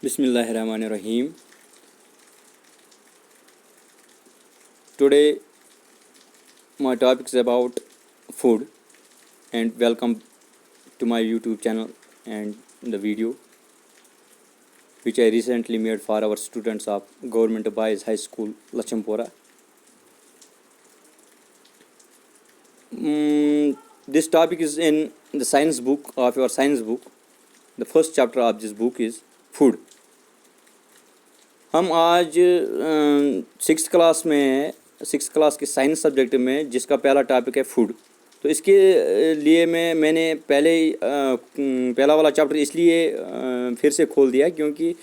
Bismillahirrahmanirrahim. Today my topic is about food, and welcome to my YouTube channel and the video which I recently made for our students of Government Boys High School Lachampura. This topic is in the science book of your science book. The first chapter of this book is food. हम आज six class में हैं, six class के science subject में, जिसका पहला topic है food. तो इसके लिए मैंने पहला वाला चैप्टर इसलिए फिर से खोल दिया क्योंकि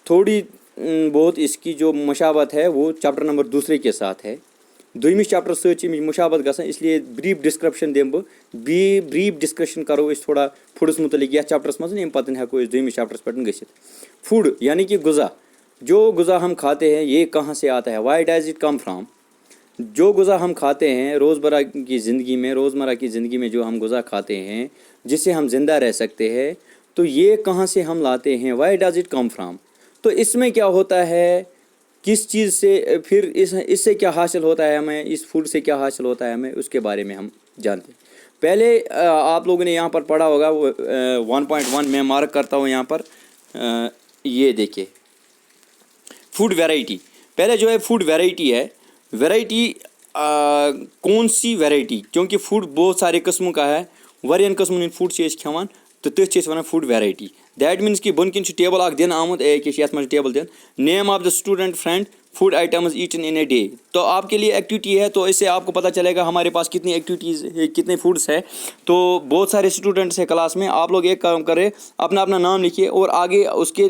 थोड़ी बहुत इसकी जो मुशाबत है वो चैप्टर नंबर दूसरे के साथ है। दोमिस चैप्टर सच मुशाबत गसान, इसलिए ब्रीफ डिस्क्रिप्शन दिम ब्रीफ डिस्कशन करो इस थोड़ा फूडस मुतलिक या चैप्टर्स मज अम पतन हेको दोमिस चैप्टर्स पे गसित। फूड यानी कि गुज़ा, जो गुज़ा हम खाते हैं ये कहाँ से आता है, why does it come from. जो गुज़ा हम खाते हैं रोज़मर्रा की ज़िंदगी में जो हम गुज़ा खाते हैं जिससे हम ज़िंदा रह सकते हैं, तो ये कहाँ से हम लाते हैं, why does it come from. तो इसमें क्या होता है, किस चीज़ से, फिर इससे क्या हासिल होता है हमें, इस फूड से क्या हासिल होता है हमें, उसके बारे में हम जानते हैं। पहले आप लोगों ने यहाँ पर पढ़ा होगा 1.1 मैं मार्क करता हूँ यहाँ पर। ये देखिए फूड वैरायटी। पहले जो है फूड वैरायटी है, वैरायटी कौन सी वैरायटी, क्योंकि फूड बहुत सारे किस्मों का है, वारियन किस्मों फूड से खान, तो तथ one food variety. That means कि बन किन टेबल अख दिन आमुत ये मज टेबल दिन, name of the student friend food items eaten in a day. तो आपके लिए एक्टिविटी है, तो इससे आपको पता चलेगा हमारे पास कितनी एक्टिविटीज़, कितने फूड्स है। तो बहुत सारे स्टूडेंट्स हैं क्लास में, आप लोग एक काम करें, अपना अपना नाम लिखिए और आगे उसके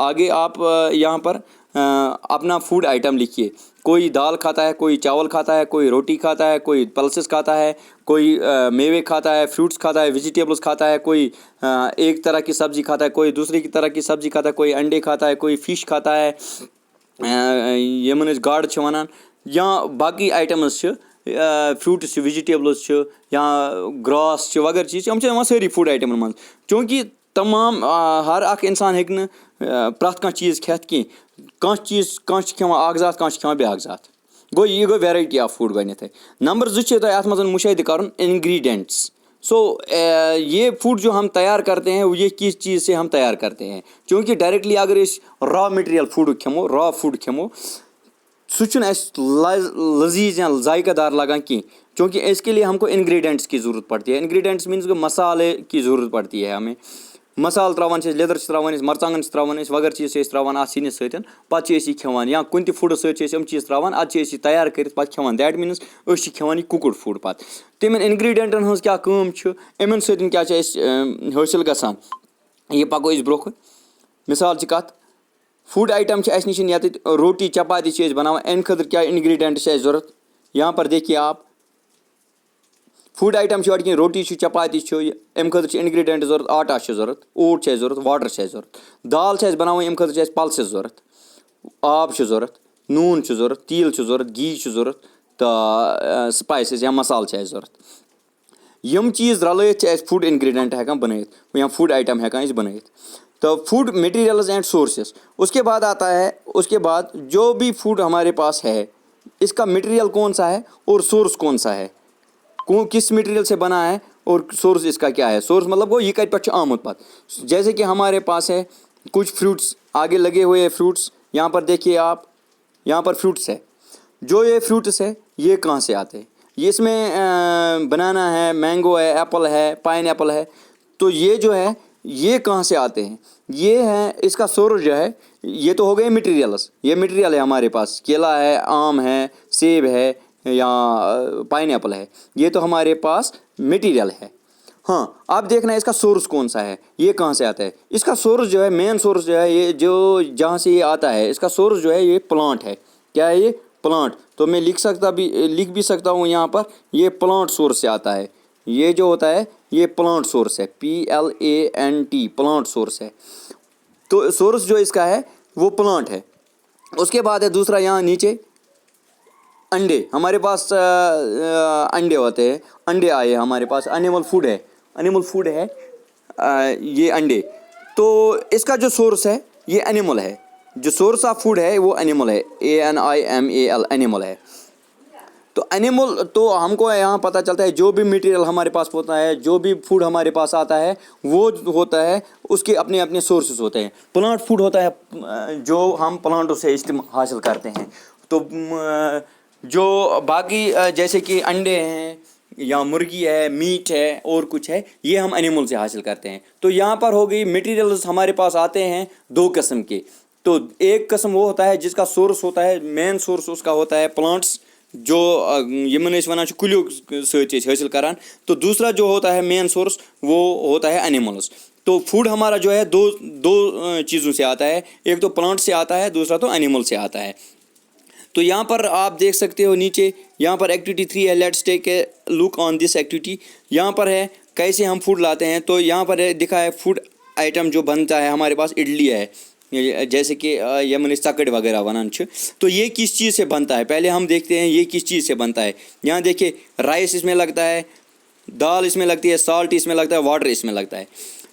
आगे आप यहाँ पर अपना फूड आइटम लिखिए। कोई दाल खाता है, कोई चावल खाता है, कोई रोटी खाता है, कोई पल्सेस खाता है, कोई मेवे खाता है, फ्रूट्स खाता है, वेजिटेबल्स खाता है, कोई एक तरह की सब्ज़ी खाता है, कोई दूसरी की तरह की सब्ज़ी खाता है, कोई अंडे खाता है, कोई फ़िश खाता है, यमन गाड़ वनान, या बाकी आइटम्स फ्रूट्स वेजिटेबल्स या ग्रास वगैरह चीज़ हम सारी फूड आइटमन मन, चूँकि तमाम हर अख इंसान हेक न प्रथ कह चीज़ खेत कि चीज़ कह खान अख ज़ात कह खान ब्याक ज़ात। गो ये गो वैरायटी ऑफ फूड गए। नंबर 2 अत मज मुशाहिद कर इंग्रेडिएंट्स। सो ये फूड जो हम तैयार करते हैं ये किस चीज़ से हम तैयार करते हैं, क्योंकि डायरेक्टली अगर इस रॉ मटेरियल फूड खेमो, रॉ फूड खेमो, सह लजीज या जायकादार लगान कि, क्योंकि इसके लिए हमको इंग्रेडिएंट्स की ज़रूरत पड़ती है। इंग्रेडिएंट्स मीन्स मसाले की ज़रूरत पड़ती है हमें। मसाल त्रावान, लेदर त्रावान, मरचांगन त्रावान, वगैरह चीज़ त्रावान अत सिनिस सतन, पे खान, या कुन फूड सम चीज़ त्रावान, अत तैयार कर खान। दैट मीन्स खान यह कुकड फूड। पे तम इंग्रेडिएंटन हज क्या अमन सतन क्या हासिल गसान, यह पको ब्रोह। मिसाल कत फूड आइटम नश ये रोटी चपाती बनाना, अम खतर क्या इंग्रेडिएंट जरूरत। यहाँ पर देखिए आप, फूड आइटम कि रोटी चपाती अम खतर इंग्रेडिएंट जरूरत, आटा जरूरत, ओट जरूरत, वाटर जरूरत, दाल बनाना अम खतर पल्सेस जरूरत, आब जरूरत, नून जरूरत, तील जरूरत, घी जरूरत, तो स्पाइसेस या मसाल जरूरत। यम चीज़ रलित फूड इंग्रेडिएंट हेकान बनइथ या फूड आइटम हेकान बनइथ। तो फूड मटेरियल्स एंड सोर्सेस, उसके बाद आता है, उसके बाद जो भी फूड हमारे पास है इसका मटेरियल कौन सा है और सोर्स कौन सा है, किस मटेरियल से बना है और सोर्स इसका क्या है। सोर्स मतलब वो ये कट पे आमुत पत, जैसे कि हमारे पास है कुछ फ्रूट्स आगे लगे हुए हैं। फ्रूट्स यहाँ पर देखिए आप, यहाँ पर फ्रूट्स है, जो ये फ्रूट्स है ये कहाँ से आते हैं, ये इसमें बनाना है, मैंगो है, एप्पल है, पाइन एप्पल है, तो ये जो है ये कहाँ से आते हैं, ये है इसका सोर्स जो है। ये तो हो गए मटेरियल्स, ये मटेरियल है हमारे पास, केला है, आम है, सेब है या पाइन एप्पल है, ये तो हमारे पास मटेरियल है। हाँ, अब देखना है इसका सोर्स कौन सा है, ये कहाँ से आता है। इसका सोर्स जो है, मेन सोर्स जो है, ये जो जहाँ से ये आता है, इसका सोर्स जो है ये प्लांट है। क्या है ये? प्लांट। तो मैं लिख भी सकता हूँ यहाँ पर, ये प्लांट सोर्स से आता है। ये जो होता है ये प्लांट सोर्स है, PLANT, प्लांट सोर्स है। तो सोर्स जो इसका है वो प्लांट है। उसके बाद है दूसरा, यहाँ नीचे अंडे, हमारे पास अंडे होते हैं, अंडे आए हमारे पास, एनिमल फूड है, ये अंडे। तो इसका जो सोर्स है ये एनिमल है, जो सोर्स ऑफ फूड है वो एनिमल है, ANIMAL एनिमल है। तो एनिमल तो हमको यहाँ पता चलता है जो भी मटेरियल हमारे पास होता है, जो भी फूड हमारे पास आता है वो होता है उसके अपने अपने सोर्सेज होते हैं। प्लांट फूड होता है जो हम प्लांटों से हासिल करते हैं। तो जो बाकी जैसे कि अंडे हैं या मुर्गी है, मीट है और कुछ है, ये हम एनिमल से हासिल करते हैं। तो यहाँ पर हो गई मटेरियल्स हमारे पास आते हैं दो किस्म के। तो एक किस्म वो होता है जिसका सोर्स होता है, मेन सोर्स उसका होता है प्लांट्स, जो यमन वन कुलियों सत हासिल करान। तो दूसरा जो होता है मेन सोर्स वो होता है एनिमल्स। तो फूड हमारा जो है दो चीज़ों से आता है, एक तो प्लांट से आता है, दूसरा तो एनिमल से आता है। तो यहाँ पर आप देख सकते हो नीचे यहाँ पर एक्टिविटी 3 है, let's take a look on this activity. यहाँ पर है कैसे हम फूड लाते हैं। तो यहाँ पर है दिखा है फूड आइटम जो बनता है हमारे पास, इडली है, जैसे कि यमन चकड़ वगैरह वनान। तो ये किस चीज़ से बनता है, पहले हम देखते हैं ये किस चीज़ से बनता है। यहाँ देखिए राइस इसमें लगता है, दाल इसमें लगती है, साल्ट इसमें लगता है, वाटर इसमें लगता है।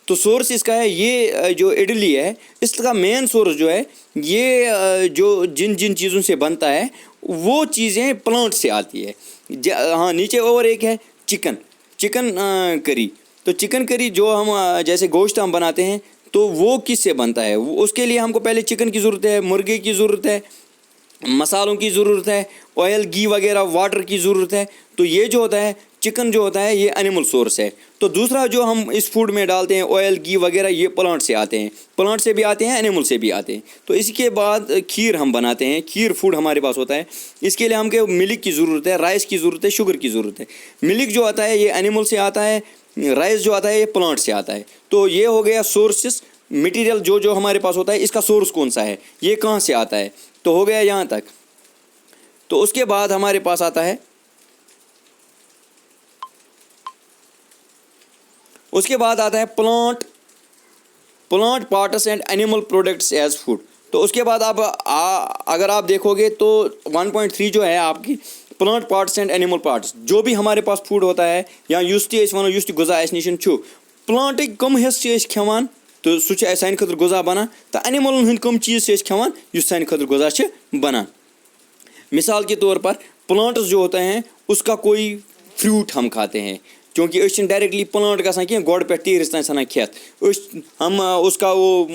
तो सोर्स इसका है ये जो इडली है, इसका मेन सोर्स जो है ये जो जिन जिन चीज़ों से बनता है वो चीज़ें प्लांट से आती है। हाँ, नीचे और एक है चिकन करी। तो चिकन करी जो हम जैसे गोश्त हम बनाते हैं तो वो किससे बनता है, उसके लिए हमको पहले चिकन की ज़रूरत है, मुर्गे की ज़रूरत है, मसालों की ज़रूरत है, ऑयल घी वगैरह वाटर की ज़रूरत है। तो ये जो होता है चिकन जो होता है ये एनिमल सोर्स है। तो दूसरा जो हम इस फूड में डालते हैं ऑयल घी वगैरह, ये प्लांट से आते हैं, प्लांट से भी आते हैं, एनिमल से भी आते हैं। तो इसके बाद खीर हम बनाते हैं, खीर फूड हमारे पास होता है। इसके लिए हमको मिल्क की ज़रूरत है, राइस की ज़रूरत है, शुगर की ज़रूरत है। मिल्क जो आता है ये एनिमल से आता है, राइस जो आता है ये प्लांट से आता है। तो ये हो गया सोर्सेस। मटेरियल जो जो हमारे पास होता है इसका सोर्स कौन सा है, ये कहाँ से आता है, तो हो गया यहाँ तक। तो उसके बाद हमारे पास आता है, उसके बाद आता है plant parts and animal products as food. तो उसके बाद आप अगर आप देखोगे तो 1.3 जो है आपकी plant parts and animal parts, जो भी हमारे पास फूड होता है या वनो गुजा निशन प्लांट कम हिस्से खेवान तो सह सान खतर गुजा बना, तो एनिमलन हंद कम चीज़ से खेवान सान खतर गुजा बना। मिसाल के तौर पर प्लांट्स जो होते हैं उसका कोई फ्रूट हम खाते हैं, क्योंकि डायरेक्टली प्लांट ग गोड़ पे तीरस तान सान खेत, हम उसका वो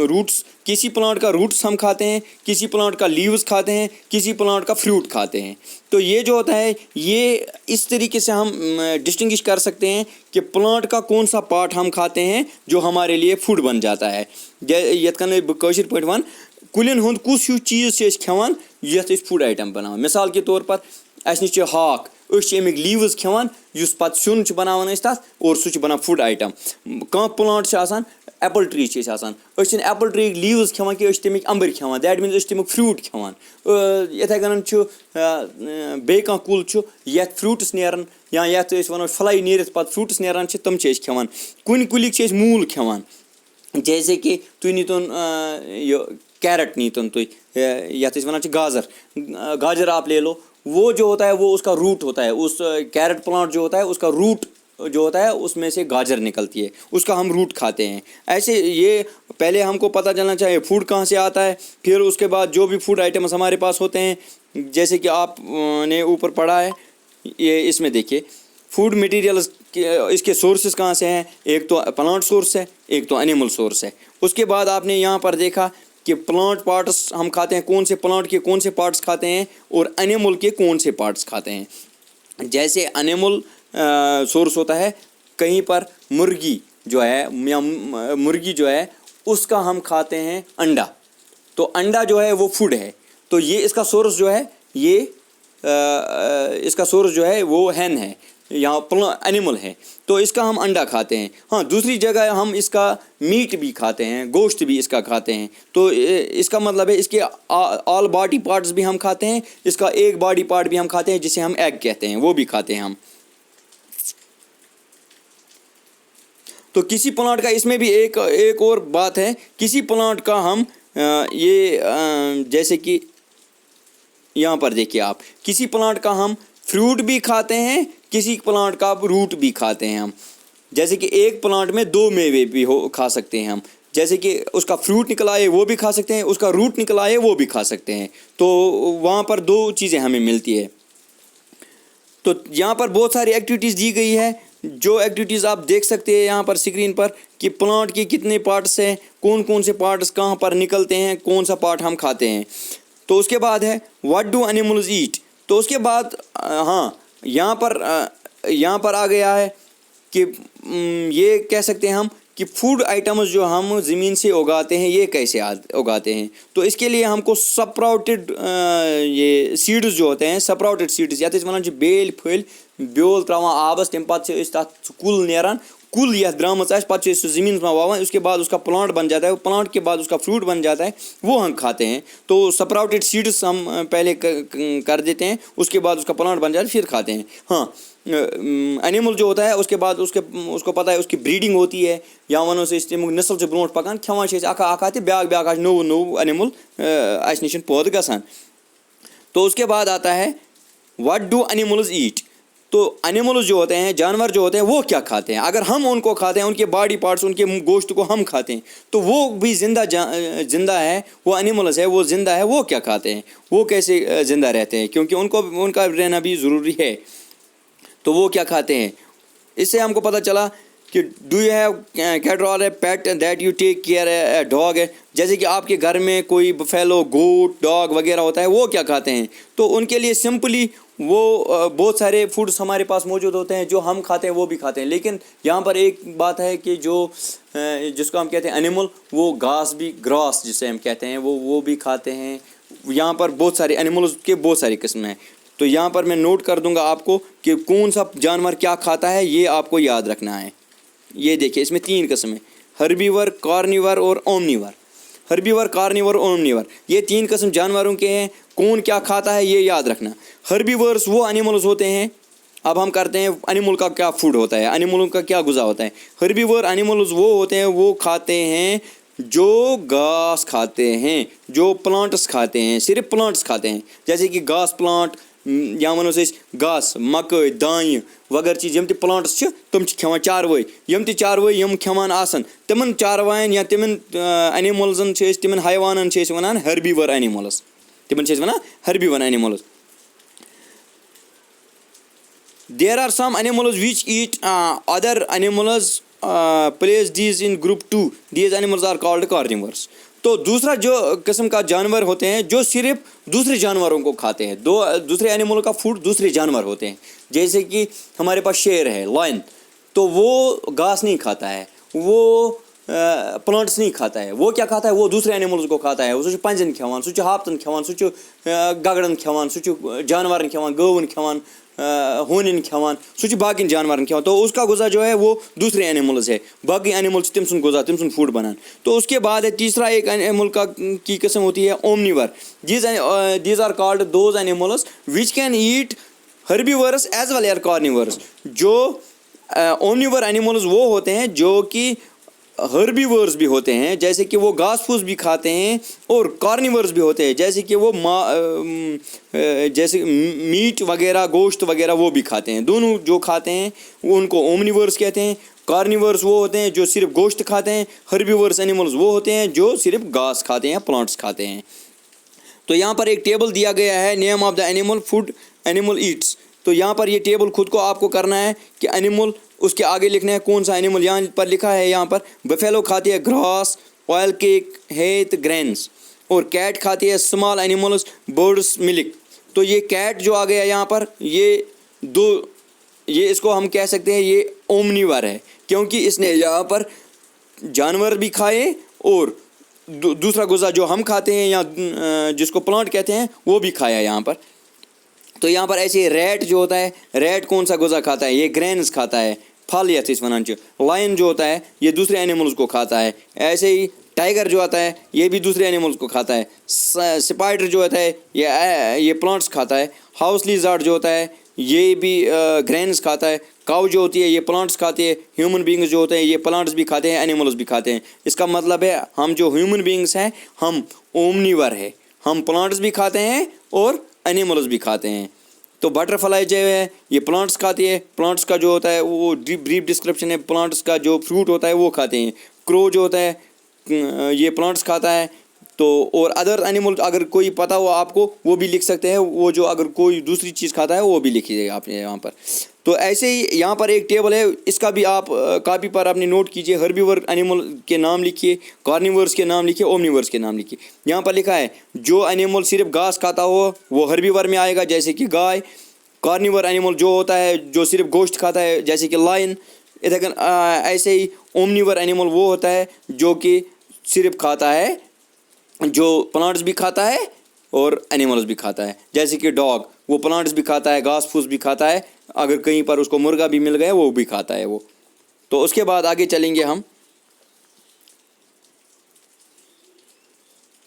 रूट्स, किसी प्लांट का रूट्स हम खाते हैं, किसी प्लांट का लीव्स खाते हैं, किसी प्लांट का फ्रूट खाते हैं। तो ये जो होता है ये इस तरीके से हम डिस्टिंग्विश कर सकते हैं कि प्लांट का कौन सा पार्ट हम खाते हैं जो हमारे लिए फूड बन जाता है। यथ कन बशर पे वन कुलिन हुंद कुछ ह्यू चीज़ से खेवान यथ फूड आइटम बनावान। मिसाल के तौर पर अस नश हाक, अमिक लीव्स खेवान युस पत सुन बनावान तथ और सह बना फूड आइटम। कह plant apple tree apple tree leaves खेवान कि तमिक अंबर खेवान, दैट मीन्स तमिक फ्रूट खेवान। इथे कन बे कुल यथ फ्रूट्स नेरान या यथ वनो फलाई नीरत पत फ्रूट्स नेरान तम खेवान। कुन कुलिक मूल खेवान, जैसे कि तुम नीतन कैरेट नीतन तुम यथ वन गाजर आप ले लो, वो जो होता है वो उसका रूट होता है, उस कैरेट प्लांट जो होता है उसका रूट जो होता है उसमें से गाजर निकलती है, उसका हम रूट खाते हैं। ऐसे ये पहले हमको पता चलना चाहिए फूड कहाँ से आता है। फिर उसके बाद जो भी फूड आइटम्स हमारे पास होते हैं, जैसे कि आपने ऊपर पढ़ा है, ये इसमें देखिए फूड मटेरियल्स इसके सोर्सेज कहाँ से हैं, एक तो प्लांट सोर्स है, एक तो एनिमल सोर्स है। उसके बाद आपने यहाँ पर देखा कि प्लांट पार्ट्स हम खाते हैं, कौन से प्लांट के कौन से पार्ट्स खाते हैं और एनिमल के कौन से पार्ट्स खाते हैं। जैसे एनिमल सोर्स होता है, कहीं पर मुर्गी जो है या मुर्गी जो है उसका हम खाते हैं अंडा, तो अंडा जो है वो फूड है। तो ये इसका सोर्स जो है ये इसका सोर्स जो है वो हैन है, यहाँ एनिमल है, तो इसका हम अंडा खाते हैं। हाँ, दूसरी जगह हम इसका मीट भी खाते हैं, गोश्त भी इसका खाते हैं। तो इसका मतलब है इसके ऑल बॉडी पार्ट्स भी हम खाते हैं, इसका एक बॉडी पार्ट भी हम खाते हैं जिसे हम एग कहते हैं, वो भी खाते हैं हम। तो किसी प्लांट का इसमें भी एक और बात है, किसी प्लांट का हम जैसे कि यहाँ पर देखिए आप, किसी प्लांट का हम फ्रूट भी खाते हैं, किसी प्लांट का रूट भी खाते हैं हम। जैसे कि एक प्लांट में 2 मेवे भी खा सकते हैं हम, जैसे कि उसका फ्रूट निकला है वो भी खा सकते हैं, उसका रूट निकला है वो भी खा सकते हैं। तो वहाँ पर दो चीज़ें हमें मिलती है। तो यहाँ पर बहुत सारी एक्टिविटीज़ दी गई है, जो एक्टिविटीज़ आप देख सकते हैं यहाँ पर स्क्रीन पर कि प्लांट के कितने पार्ट्स हैं, कौन कौन से पार्ट्स कहाँ पर निकलते हैं, कौन सा पार्ट हम खाते हैं। तो उसके बाद है व्हाट डू एनिमल्स ईट। तो उसके बाद हाँ यहाँ पर आ गया है कि ये कह सकते हैं हम कि फूड आइटम्स जो हम ज़मीन से उगाते हैं ये कैसे उगाते हैं। तो इसके लिए हमको स्प्राउटेड ये सीड्स जो होते हैं, स्प्राउटेड सीड्स या वनान बेल फल ब्योल त्रावान आबस, तम पे कुल नेरान, कुल यह द्रामच आस पे ज़मीन में वावान, उसके बाद उसका प्लांट बन जाता है, प्लांट के बाद उसका फ्रूट बन जाता है, वो हम खाते हैं। तो स्प्राउटेड सीड्स हम पहले कर देते हैं, उसके बाद उसका प्लांट बन जाता है, फिर खाते हैं। हाँ, एनिमल जो होता है उसके बाद उसको पता है उसकी ब्रीडिंग होती है, या वनो से नस्ल से ब्रोट पकान खेवान अखा तो ब्या नो एनिमल अस नश पौध गसान। तो उसके बाद आता है व्हाट डू एनिमल्स ईट। तो एनिमल्स जो होते हैं, जानवर जो होते हैं, वो क्या खाते हैं। अगर हम उनको खाते हैं, उनके बॉडी पार्ट्स, उनके गोश्त को हम खाते हैं, तो वो भी जिंदा है, वो एनिमल्स है, वो जिंदा है, वो क्या खाते हैं, वो कैसे जिंदा रहते हैं, क्योंकि उनका रहना भी ज़रूरी है। तो वो क्या खाते हैं, इससे हमको पता चला कि do you have cat or a pet that you take care a dog है। जैसे कि आपके घर में कोई बफेलो, गोट, डॉग वगैरह होता है, वो क्या खाते हैं। तो उनके लिए सिंपली वो बहुत सारे फूड्स हमारे पास मौजूद होते हैं जो हम खाते हैं, वो भी खाते हैं। लेकिन यहाँ पर एक बात है कि जिसको हम कहते हैं एनिमल, वो घास भी, ग्रास जिसे हम कहते हैं, वो भी खाते हैं। यहाँ पर बहुत सारे एनिमल्स के बहुत सारी किस्म हैं। तो यहाँ पर मैं नोट कर दूंगा आपको कि कौन सा जानवर क्या खाता है, ये आपको याद रखना है। ये देखिए, इसमें 3 किस्म है, हर्बीवर, कार्निवर और ओमनीवर। हर्बीवर, कार्निवर और ओमनीवर, ये 3 किस्म जानवरों के हैं। कौन क्या खाता है ये याद रखना। हर्बीवर्स वो एनिमल्स होते हैं, अब हम करते हैं एनिमल का क्या फूड होता है, एनिमलों का क्या गुज़ा होता है। हर्बीवर एनिमल्स वो होते हैं, वो खाते हैं जो घास खाते हैं, जो प्लांट्स खाते हैं, सिर्फ प्लांट्स खाते हैं। जैसे कि घास प्लांट, या वनो घास, मकई, दान वगैरह चीज़ यम प्लांट्स तम खेवान चारवाई, यम चारवाई यम खेवान आसन, तिमन चारवायन या तिमन एनिमल्सन तिमन हैवानन वनान हर्बीवर एनिमल्स, तिमन वनान herbivore animals. There are some animals which eat other animals, place these in group 2. These animals are called carnivores. तो दूसरा जो किस्म का जानवर होते हैं जो सिर्फ दूसरे जानवरों को खाते हैं, दूसरे एनिमलों का फूड दूसरे जानवर होते हैं। जैसे कि हमारे पास शेर है, लायन, तो वो घास नहीं खाता है, वो प्लांट्स नहीं खाता है, वो क्या खाता है, वो दूसरे एनिमल्स को खाता है। सह पंजन खेवान, सह हापतन खेवान, सह गगड़न खेवान, सह जानवरन खेवान, गौवन खेवान, होनिन खेवान, सह बाकी जानवरन खेवान। तो उसका गुज़ा जो है वो दूसरे एनिमल्स है, बाकी एनिमल्स तम सुन गुज़ा, तम सुन फूड बनान। तो उसके बाद है तीसरा एक एनिमल की किस्म होती है omnivore. These are called those animals which can eat herbivores as well as carnivores. जो ओमनीवर एनिमल्स वो होते हैं जो कि हर्बीवर्स भी होते हैं, जैसे कि वो घास फूस भी खाते हैं, और कार्निवर्स भी होते हैं, जैसे कि वो जैसे मीट वगैरह, गोश्त वगैरह वो भी खाते हैं। दोनों जो खाते हैं वो उनको ओमनीवर्स कहते हैं। कार्निवर्स वो होते हैं जो सिर्फ गोश्त खाते हैं, हर्बीवर्स एनिमल्स वो होते हैं जो सिर्फ घास खाते हैं, प्लांट्स खाते हैं। तो यहाँ पर एक टेबल दिया गया है, name of the animal, food animal Yeats. तो यहाँ पर ये टेबल खुद को आपको करना है कि एनिमल, उसके आगे लिखना है कौन सा एनिमल। यहाँ पर लिखा है, यहाँ पर बफेलो खाती है grass, oil cake, Heath, grains, और कैट खाती है स्मॉल एनिमल्स, बर्ड्स, मिल्क। तो ये कैट जो आ गया यहाँ पर, ये इसको हम कह सकते हैं ये ओमनीवर है, क्योंकि इसने यहाँ पर जानवर भी खाए और दूसरा गुज़ा जो हम खाते हैं या जिसको प्लांट कहते हैं वो भी खाया यहाँ पर। तो यहाँ पर ऐसे रैट जो होता है, रैट कौन सा गुज़ा खाता है, ये ग्रेन्स खाता है, फल या वनान। लायन जो होता है ये दूसरे एनिमल्स को खाता है। ऐसे ही टाइगर जो आता है ये भी दूसरे एनिमल्स को खाता है। स्पाइडर जो होता है ये प्लांट्स खाता है। हाउस लिज़ार्ड जो होता है ये भी ग्रेन्स खाता है। काऊ जो होती है ये प्लांट्स खाती है। ह्यूमन बींग्स जो होते हैं ये प्लांट्स भी खाते हैं, एनिमल्स भी खाते हैं। इसका मतलब है हम जो ह्यूमन बींग्स हैं हम ओमनीवर है, हम प्लांट्स भी खाते हैं और एनिमल्स भी खाते हैं। तो बटरफ्लाई जो है ये प्लांट्स खाती है, प्लांट्स का जो होता है वो ब्रीफ डिस्क्रिप्शन है, प्लांट्स का जो फ्रूट होता है वो खाते हैं। क्रो जो होता है ये प्लांट्स खाता है। तो और अदर एनिमल अगर कोई पता हो आपको वो भी लिख सकते हैं, वो जो अगर कोई दूसरी चीज़ खाता है वो भी लिखिएगा आप यहाँ पर। तो ऐसे ही यहाँ पर एक टेबल है, इसका भी आप कॉपी पर अपनी नोट कीजिए। हर्बीवर एनिमल के नाम लिखिए, कार्निवर्स के नाम लिखिए, ओमनिवर्स के नाम लिखिए। यहाँ पर लिखा है जो एनिमल सिर्फ घास खाता हो वो हर्बीवर में आएगा, जैसे कि गाय। कार्निवर एनिमल जो होता है जो सिर्फ गोश्त खाता है, जैसे कि लायन। इधर ऐसे ही ओमनिवर एनिमल वो होता है जो कि सिर्फ खाता है, जो प्लांट्स भी खाता है और एनिमल्स भी खाता है, जैसे कि डॉग वो प्लांट्स भी खाता है, घास फूस भी खाता है, अगर कहीं पर उसको मुर्गा भी मिल गया वो भी खाता है वो। तो उसके बाद आगे चलेंगे हम।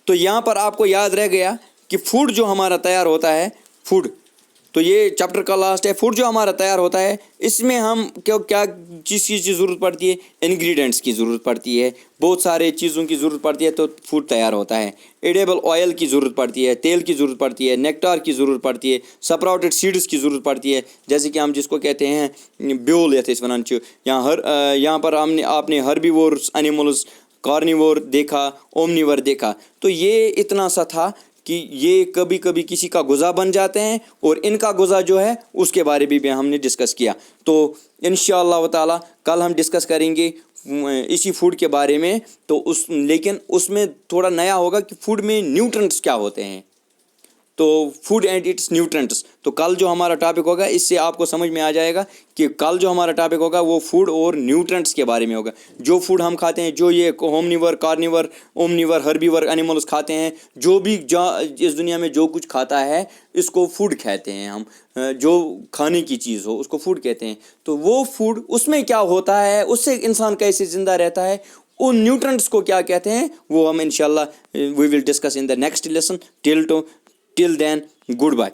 तो यहाँ पर आपको याद रह गया कि फूड जो हमारा तैयार होता है, फूड, तो ये चैप्टर का लास्ट है। फूड जो हमारा तैयार होता है इसमें हम क्या जिस चीज़ की ज़रूरत पड़ती है, इंग्रेडिएंट्स की ज़रूरत पड़ती है, बहुत सारे चीज़ों की ज़रूरत पड़ती है, तो फूड तैयार होता है। एडिबल ऑयल की ज़रूरत पड़ती है, तेल की ज़रूरत पड़ती है, नेक्टार की ज़रूरत पड़ती है, स्प्राउटेड सीड्स की ज़रूरत पड़ती है, जैसे कि हम जिसको कहते हैं ब्योल यथ वनान छ। यहाँ पर आपने हर्बीवोर्स एनिमल्स, कार्निवोर देखा, ओमनिवर देखा। तो ये इतना सा था कि ये कभी कभी किसी का गुज़ा बन जाते हैं, और इनका गुज़ा जो है उसके बारे में भी हमने डिस्कस किया। तो इंशाअल्लाह ताला कल हम डिस्कस करेंगे इसी फूड के बारे में। तो लेकिन उसमें थोड़ा नया होगा कि फूड में न्यूट्रिएंट्स क्या होते हैं, तो फूड एंड इट्स न्यूट्रिएंट्स। तो कल जो हमारा टॉपिक होगा इससे आपको समझ में आ जाएगा कि कल जो हमारा टॉपिक होगा वो फूड और न्यूट्रिएंट्स के बारे में होगा। जो फूड हम खाते हैं, जो ये होमनिवर, कार्निवर, ओमनिवर, हर्बीवर एनिमल्स खाते हैं, जो भी इस दुनिया में जो कुछ खाता है इसको फूड कहते हैं हम। जो खाने की चीज़ हो उसको फूड कहते हैं। तो वो फूड उसमें क्या होता है, उससे इंसान कैसे ज़िंदा रहता है, उन न्यूट्रिएंट्स को क्या कहते हैं, वो हम इंशाल्लाह we will discuss in the next lesson. Till then, goodbye.